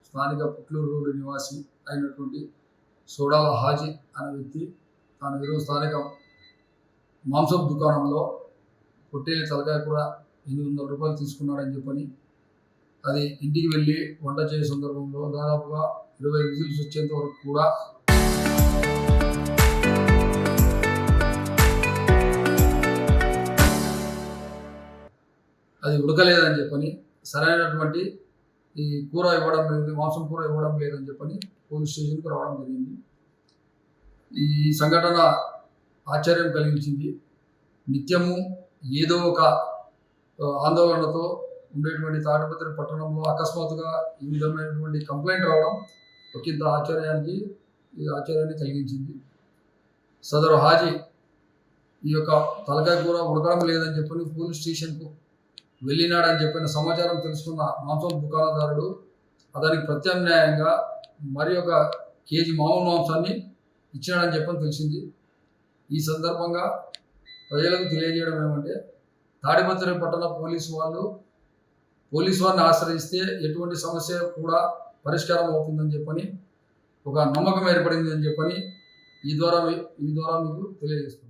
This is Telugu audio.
స్థానిక పుట్లూరు రోడ్డు నివాసి అయినటువంటి సోడాల హాజీ అనే వ్యక్తి తాను ఈరోజు స్థానిక మాంసం దుకాణంలో పొట్టేలి తలకాయ కూర 800 రూపాయలు తీసుకున్నాడని చెప్పని, అది ఇంటికి వెళ్ళి వంట చేసే సందర్భంలో దాదాపుగా 20 విజిల్స్ వచ్చేంత వరకు కూడా అది ఉడకలేదని చెప్పని, సరైనటువంటి ఈ కూర ఇవ్వడం లేదు, మాంసం కూర ఇవ్వడం లేదని చెప్పని పోలీస్ స్టేషన్కి రావడం జరిగింది. ఈ సంఘటన ఆశ్చర్యం కలిగించింది. నిత్యము ఏదో ఒక ఆందోళనతో ఉండేటువంటి తాడిపత్రి పట్టణంలో అకస్మాత్తుగా ఈ విధమైనటువంటి కంప్లైంట్ రావడం ఒకంత ఆశ్చర్యాన్ని కలిగించింది. సదరు హాజీ ఈ యొక్క తలకాయ కూర ఉడకడం లేదని చెప్పని పోలీస్ స్టేషన్కు వెళ్ళినాడని చెప్పిన సమాచారం తెలుసుకున్న మాంసం దుకాణదారుడు అతనికి ప్రత్యామ్నాయంగా మరి ఒక కేజీ మామూలు మాంసాన్ని ఇచ్చినాడని చెప్పని తెలిసింది. ఈ సందర్భంగా ప్రజలకు తెలియజేయడం ఏమంటే, తాడిపత్రి పట్టణ పోలీసు వారిని ఆశ్రయిస్తే ఎటువంటి సమస్య కూడా పరిష్కారం అవుతుందని చెప్పని ఒక నమ్మకం ఏర్పడింది అని చెప్పని ఈ ద్వారా మీకు తెలియజేస్తున్నాను.